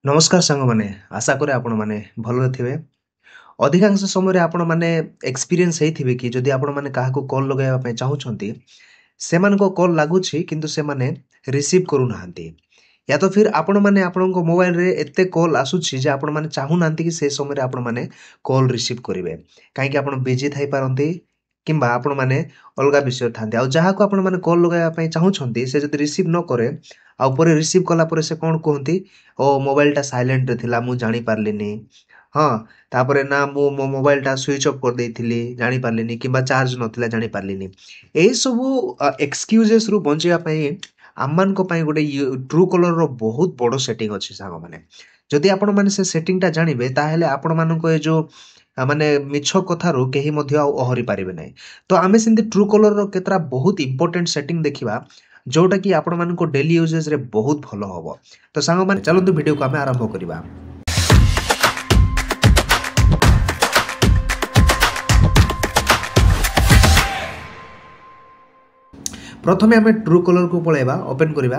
नमस्कार सांग मैंने आशा करे आपण मैंने भल थे अधिकांश समय आपण मैंने एक्सपीरियंस होइथिबे कि जदि आपण मैंने काहाको कॉल लगाइबा पय चाहूछंती सेमानको कॉल लागुछि किंतु से माने रिसीव करू नाहंती या तो फिर आपण मैंने आपणको मोबाइल रे एते कॉल आसुछि जे आपण मैंने चाहू नाहंती कि से समय रे आपण मैंने कॉल रिसीव करिवे काहे कि आपण बिजी थाई पारंती किंबा आपण मैंने अलगा विषय थांती आ जहाको आपण मैंने कॉल लगाइबा पय चाहूछंती से जदि रिसीव न करे आ ऊपर रिसीव कला परे से कोन कहंती ओ मोबाइल टा साइलेंट रे थिला मु जानि पारलिनी हाँ तापरे ना मो मोबाइल टा स्विच ऑफ कर देइथिली जानि पारलिनी किंबा चार्ज नथिला जानि पारलिनी एई सबु एक्सक्यूजेस रु बंचिया पय आम्मान को पय गोटे ट्रू कलर रो बहुत बड़ो सेटिंग अछि सागो माने जदि आपण माने से सेटिंग टा जानिबे ताहेले आपण मानको ए जो माने मिछ कथारू केही मध्य अहरी पारिबे नै तो आमे सिंधी ट्रू कलर रो केतरा बहुत इंपोर्टेंट सेटिंग देखिबा जोटा कि आपण मानको डेली यूजेस रे बहुत भलो हबो तो सांग माने चलंतु वीडियो को आमे आरंभ करिबा। प्रथमे आमे ट्रू कलर को पळेबा ओपन करिबा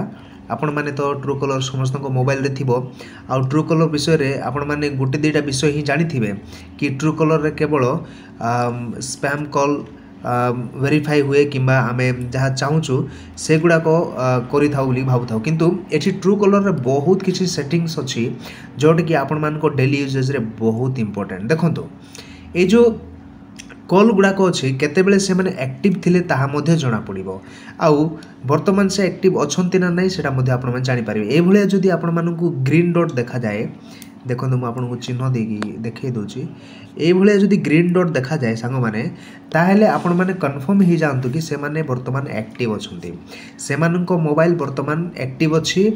आपण माने तो ट्रू कलर समस्त को मोबाइल रे थिबो आ ट्रू कलर विषय रे आपण माने गुटे दुईटा विषय ही जानि थिबे कि ट्रू कलर रे केवल स्पैम कॉल वेरीफाई हुए किंबा आमे जहाँ चाहूँ से गुड़ाक करि थाउ बोली भाबु थाउ किंतु एठी ट्रू कलर रे बहुत किछि सेटिंग्स अछि जोट कि आपण मान को डेली यूजेस रे बहुत इंपोर्टेंट देखंतु ए जो कॉल गुड़ाक अच्छे केतेबेले से माने एक्टिव थिले ताहा मध्ये जणा पड़िबो आउ वर्तमान से एक्टिव अछंती ना नै सेटा मध्ये आपण माने जानि पारिबे ए भलिया जदि आपण मानकु ग्रीन डॉट देखा जाए देखो मु आपन को चिन्ह देगी देखे दोची ए भलिया जदि ग्रीन डॉट देखा जाए सांग माने ताहेले आपण माने कंफर्म ही जानतु कि से माने वर्तमान एक्टिव अछंती से माननको मोबाइल वर्तमान एक्टिव अछि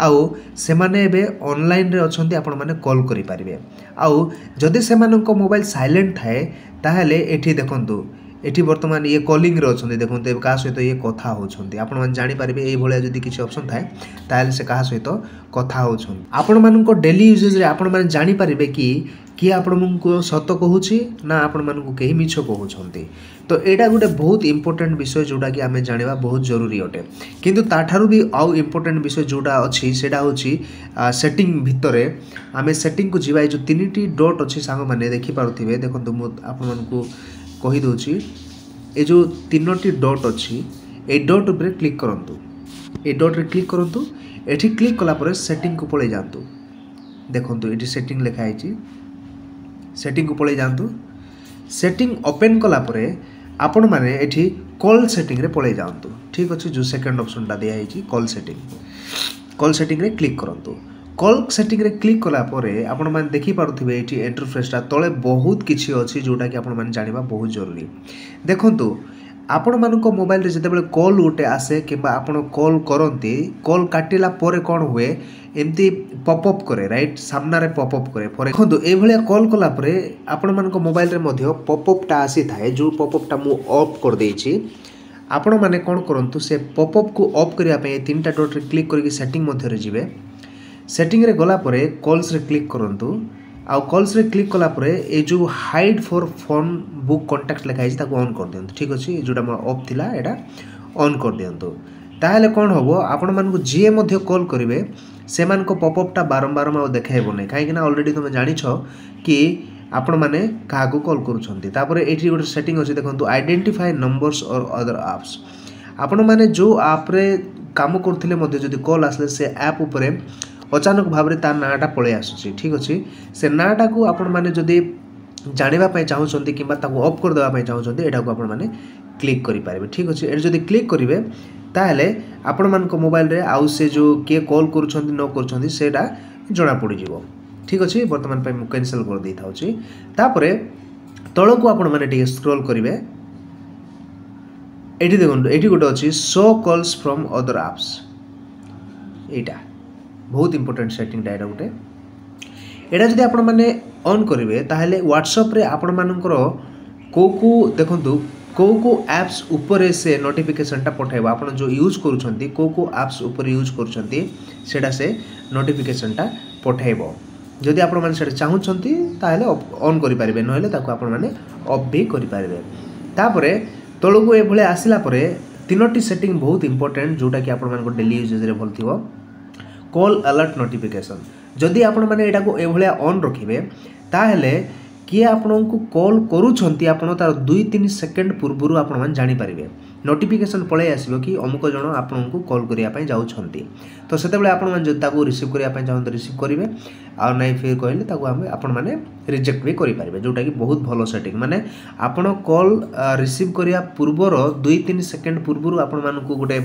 आउ से माने एबे ऑनलाइन रे अछंती आपण माने कॉल करि पारिबे आउ जदि से माननको मोबाइल साइलेंट थाए ताहेले एठी देखंतु एठी वर्तमान ये कॉलिंग रे अछंती देखंतु एबे का सहित ये कथा होछंती आपण मान जानि पारिबे ए भलिया जदि किछि ऑप्शन थाए ताहेले से का सहित कथा होछन आपण माननको डेली यूजेस रे आपण मान जानि पारिबे कि आपण माननको सत कहूछि ना आपण माननको केही मिछ कहूछंती तो एटा गुटे बहुत इंपोर्टेंट विषय जोटा कि आमे जानिबा बहुत जरूरी अटे किंतु ताठारु भी आउ इंपोर्टेंट विषय जोटा अछि सेटा होछि सेटिंग भितरे आमे सेटिंग को जिवाई जो तीनटी डॉट अछि सांग माने देखि पारुथिबे देखंतु मु आपण माननको कहि दोछि ए जो तीनटी डॉट अछि ए डॉट ऊपर क्लिक करंतु ए डॉट रे क्लिक करंतु एठी क्लिक कला परे सेटिंग को पळे जानतु देखंतु एठी सेटिंग लिखा आइछि सेटिंग को पळे जानतु सेटिंग ओपन कला परे आपण माने एठी कॉल सेटिंग रे पळे जानतु ठीक अछि जो सेकंड ऑप्शन ता दिया आइछि कॉल सेटिंग रे क्लिक करंतु कॉल सेटिंग रे क्लिक कला परे आपण माने देखि पारुथिबे एठी इंटरफेस ता तळे बहुत किछि अछि जोटा कि आपण माने जानिबा बहुत जरूरी देखंतु आपण मानको मोबाइल रे जते बेले कॉल उठे आसे किबा आपण कॉल करंती कॉल काटिला परे कोन हुए एमती पॉपअप करे राइट सामना रे पॉपअप करे फॉर देखंतु ए भलिया कॉल कला परे आपण मानको मोबाइल रे मध्ये पॉपअप ता आसी थाए जो पॉपअप ता मु ऑफ कर देछि आपण माने कोन करंतु से पॉपअप को ऑफ करिया पे तीनटा डॉट रे क्लिक करके सेटिंग मध्ये रे जिवे सेटिंग रे गला परे कॉल्स रे क्लिक करंतु आ कॉल्स रे क्लिक कला परे ए जो hide for phone book contact लिखा है ताको ऑन कर दियंतु ठीक अछि जोटा ऑफ थिला एटा ऑन कर दियंतु ताहेले कोन होबो आपण मानको जे मध्ये कॉल करिवे से मानको पॉपअप टा बारंबार मा देखाइबो नै काहे कि ना ऑलरेडी तुम जानि छ कि आपण माने काहाको कॉल करूछंती तापरे एठी गोटे सेटिंग अछि देखंतु आइडेंटिफाई नंबर्स और अदर एप्स आपण माने जो ऐप रे काम करथिले मध्ये जदी कॉल आसले से ऐप ऊपरे अचानक भाव ता नाटा पळे आसुची ठीक अछि से नाटा को आपण माने जदी जानिबा पय चाहउछंती किबा ताको ऑफ कर देबा पय चाहउछंती एटा को आपण माने क्लिक करि पारिबे ठीक अछि ए जदी क्लिक करिवे ताहेले आपण मान को मोबाइल रे आउ से जो के कॉल करूछंती न करूछंती सेटा जणा पड़ी जिवो ठीक अछि वर्तमान पय मु कैंसिल कर दै थाउची तापरे तळ को आपण माने टिके स्क्रॉल करिवे एठी देखंतु एठी गोटे अछि show calls from other apps एटा बहुत इंपोर्टेंट सेटिंग डायरा गोटे एटा जदि आपण माने ऑन करिवे ताहेले WhatsApp रे आपण मानकर को देखंतु को एप्स ऊपर से नोटिफिकेशन टा पठाइबो आपण जो यूज करूछंती को एप्स ऊपर यूज करूछंती सेटा से नोटिफिकेशन टा पठाइबो जदि आपण माने सेटा चाहूछंती ताहेले ऑन करि पारिबे नहले ताको आपण माने ऑफ भी करि पारिबे तापरे तळको ए भले आसिला परे तीनोटी सेटिंग बहुत इंपोर्टेंट जोटा कि आपण मानको डेली यूजेस रे भल थिबो कॉल अलर्ट नोटिफिकेशन जदि आपण मैंने यहाँ एभलिया ऑन रखिए ताहले किए आपण को कॉल करूछंती आपण तार 2-3 सेकंड पूर्व आपण मैंने जानीपारे नोटिफिकेशन पलि आसो कि अमुक जन आपण को कॉल करने जाऊँगी तो से आपण मैंने रिसीव करने चाहते रिसीव करेंगे आ ना फिर कहले आपण मैंने रिजेक्ट भी करेंगे जोटा कि बहुत भल सेटिंग माने आपण कॉल रिसीव करने पूर्वर 2-3 सेकंड पूर्व आपण मानक गोटे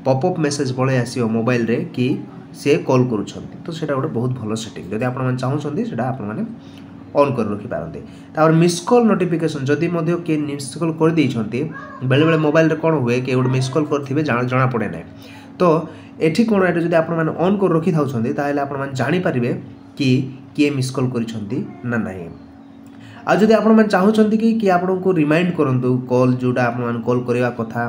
पॉपअप मेसेज पलि आसो मोबाइल रे कि सी कॉल करुँच तो सेटा गोटे बहुत भल सेटिंग जदि आपण चाहते से आपण मैंने ऑन कर रखिपारते तापर मिस कॉल नोटिफिकेशन जदि मध्य किए मिस कॉल कर देइछंती बेले बेले मोबाइल रे कोन हुए कि गोटे मिस कॉल करथिबे जना पड़े ना तो एठी कोन एटा जदि आपण माने ऑन कर रखि थाउछंती ताहेले आपण माने जानि परिबे कि किए मिस कॉल करिछंती ना नाही आ जदि आपण माने चाहुछंती कि आपण को रिमाइंड करंतु कॉल जोटा आपण माने कॉल करबा कथा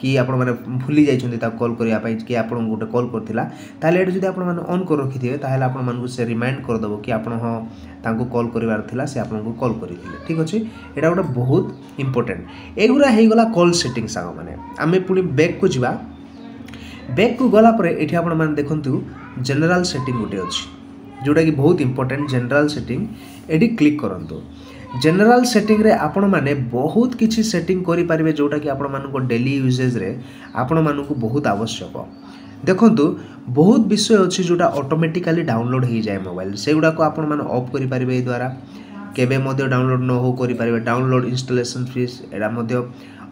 कि आपण माने भूली जाइछंती ता कॉल करिया पई कि आपण गोटे कॉल करथिला ताले एटा जदि आपण माने ऑन कर रखिथिबे ताहेले आपण मानकु से रिमाइंड कर दबो कि आपण हां तांको कॉल करिवार थिला से आपण को कॉल करिथिले ठीक अछि एटा गोटे बहुत इंपोर्टेंट एगुरा हे गला कॉल सेटिंग सांग माने आमे पुनी बैक को जिबा बैक को गला परे एठी आपण माने देखंतु जनरल सेटिंग गोटे अछि जोटा कि बहुत इंपोर्टेंट जनरल सेटिंग एडी क्लिक करंतु जनरल सेटिंग रे आपण माने बहुत किछि सेटिंग करि परिबे जोटा कि आपण मानको डेली यूजेज रे आपण मानको बहुत आवश्यक देखंतु बहुत विषय अछि जोटा ऑटोमेटिकली डाउनलोड हो जाए मोबाइल सेगुडा को आपण माने ऑफ करि परिबे ए द्वारा केबे मध्य डाउनलोड न हो करि परिबे डाउनलोड इंस्टॉलेशन फीस एडा मध्य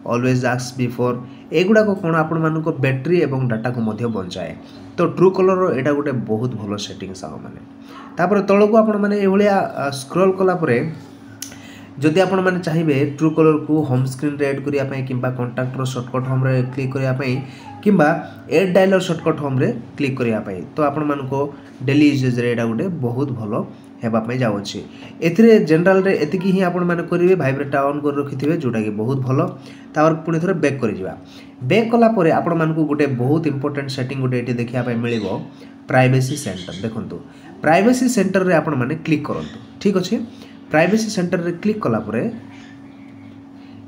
ऑलवेज आस्क बिफोर एगुडा को कोन आपण मानको बैटरी एवं डाटा को मध्य बंचाए तो ट्रू कलर रो एडा गोटे बहुत भलो सेटिंग साग माने तापर तळको आपण माने एभलिया स्क्रॉल कला परे जदि आपण माने चाहिए ट्रू कलर को होम स्क्रीन रे ऐड करिया पई किंबा कांटेक्ट रो शॉर्टकट होम रे क्लिक करिया पई किंबा ऐड डायलर शॉर्टकट होम रे क्लिक करिया पई तो आपण मानको डेली यूजेज रे एडा गोटे बहुत भलो हेबा पई जाउ अछि एथिरे जनरल रे एतिकी ही आपण माने करिवे वाइब्रेट ऑन कर रखिथिबे जोटा कि बहुत भलो तावर पुनी थरे बैक करि जिबा बैक कला परे आपण मानको गोटे बहुत इंपोर्टेंट सेटिंग गोटे एठी देखिया पई मिलिबो प्राइवेसी सेंटर देखंतु प्राइवेसी सेंटर रे आपण माने क्लिक करंतु ठीक अछि प्राइवेसी सेंटर रे क्लिक कला परे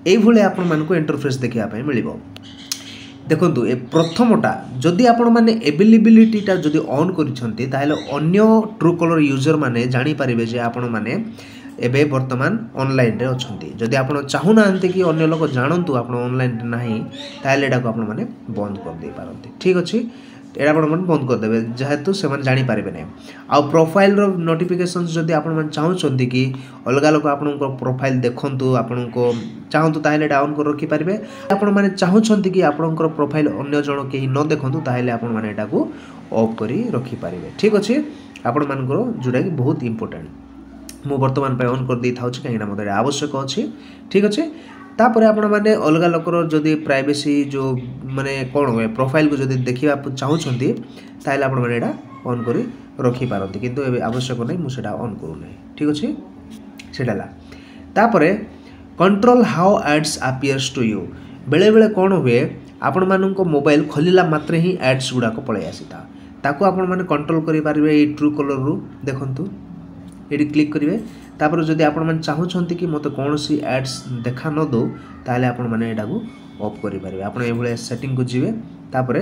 एई भले आपण मानको इंटरफेस देखिया पई मिलिबो देखंतु ए प्रथमटा जदि आपण माने अवेलेबिलिटी टा जदि ऑन करिसंती ताहेले अन्य ट्रू कलर यूजर माने जानि परिबे जे आपण माने एबे वर्तमान ऑनलाइन रे अछंती जदि आपण चाहू नांती कि अन्य लोक जानंतु आपण ऑनलाइन नाही ताहेले एडा को आपण माने बंद कर दे पारंती ठीक अछि एडा आपण माने बंद कर देबे जेहेतु से माने जानि पारिबे नै आ प्रोफाइल रो नोटिफिकेशंस जदि आपण माने चाहउछंती कि अलगा लोक आपण को प्रोफाइल देखंतु आपण को चाहंतु ताहेले डाउन कर रखि पारिबे आपण माने चाहउछंती कि आपण को प्रोफाइल अन्य जण केही न देखंतु ताहेले आपण माने एटा को ऑफ करी रखि पारिबे ठीक अछि आपण मान को जोडा कि बहुत इंपोर्टेंट मु वर्तमान पे ऑन कर दी थाउ छी काहेना मते आवश्यक अछि ठीक अछि तापर आपण माने अलगा लोकर जदि प्राइवेसी जो माने कोन होय प्रोफाइल को जदि देखिबा चाहउछंती ताहेले आपण माने एटा ऑन करी रखि पारंती किंतु एबे आवश्यक नै मु सेटा ऑन करू नै ठीक अछि सेटाला तापर control how ads appears to you बेले बेले कोन होय आपण मानन को मोबाइल खोलिला मात्रे ही एड्स गुडा को पळे आसीता ताको आपण माने कंट्रोल करि पारिबे ए ट्रू कलर रु देखंतु एडी क्लिक करिवे तापर जदि आपण माने चाहउछंती कि मते कोनोसी एड्स देखा न दो ताले आपण माने एडा को ऑफ करि पारिबे आपण एभले सेटिंग को जिवे तापर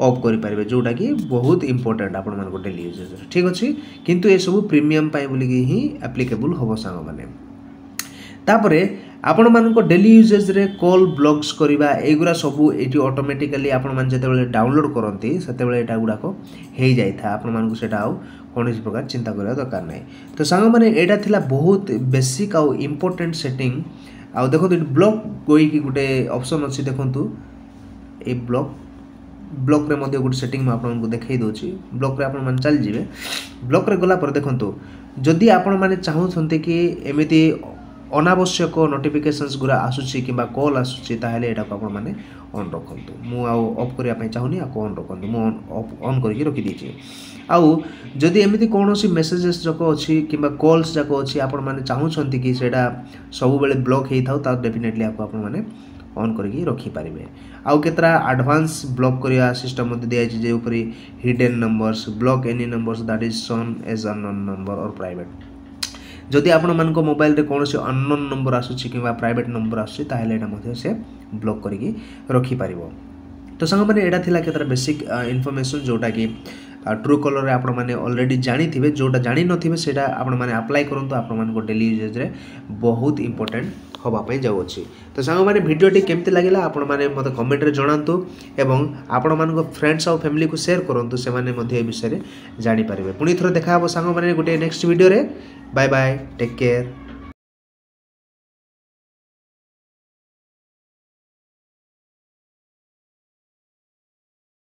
ऑफ करि पारिबे जोटा कि बहुत इंपोर्टेंट आपण मान को डेली यूजेस ठीक अछि किंतु ए सब प्रीमियम पाइ बोली कि ही एप्लीकेबल होबो सांग माने तापरे आपण मान को डेली यूजेस रे कॉल ब्लॉक्स करिबा एगुरा सब एटी ऑटोमेटिकली आपण मान जते बेले डाउनलोड करंती सेते बेले एटा गुडा को हेई जाय था आपण मान को सेटा आ कोनोसी प्रकार चिंता करिया दरकार नै तो सांग माने एटा थिला बहुत बेसिक आ इंपोर्टेंट सेटिंग आ देखो तो ब्लॉक कोई की गुटे ऑप्शन अछि देखंतु ए ब्लॉक रे मध्ये गुटे सेटिंग म आपण को देखाई दोछि ब्लॉक रे आपण मान चल जिवे ब्लॉक रे गला पर देखंतु जदि आपण माने चाहू छनते कि एमिति अनावश्यक नोटिफिकेशंस गुरा आसुची किंबा कॉल आसुची ताहेले एटा आपण माने ऑन रखंतु मु आ ऑफ करिया पई चाहुनी आ ऑन रखंतु मु ऑन करके रखि दीची आउ जदि एमिति कोनोसी मेसेजेस जको अछि किंबा कॉल्स जको अछि आपण माने चाहू छनती कि सेटा सब बेले ब्लॉक हेई थाउ ता डेफिनेटली आपण माने ऑन करके रखि पारिबे आउ केतरा एडवांस ब्लॉक करिया सिस्टम मध्ये दिया छै जे ऊपर hidden numbers block any numbers that is shown as unknown number और प्राइवेट जदि आपण मान को मोबाइल रे कोनोसी अननोन नंबर आसुची किंबा प्राइवेट नंबर आसुची ताहेले एटा मध्ये से ब्लॉक करके रखि पारिबो तो संग माने एटा थिला केतरा बेसिक इन्फॉर्मेशन जोटा कि ट्रू कलर आपण मैंने ऑलरेडी जानी थे जोटा जानी नथिबे सेटा आपण मैंने अप्लाई करंतु आपण मानको डेली यूजेज रे बहुत इंपोर्टेंट होबापी जाऊँगी। तो सांग मैंने भिडियोटी केमती लगे आपण मैंने मत कमेंट रे जणातु एवं आपण मानको फ्रेंड्स और फैमिली को शेयर करंतु से माने मध्ये ए विषय रे जानि पारिबे। पुणी थोर देखा हबो सांग मैंने गोटे नेक्स्ट वीडियो रे। Bye bye, take care.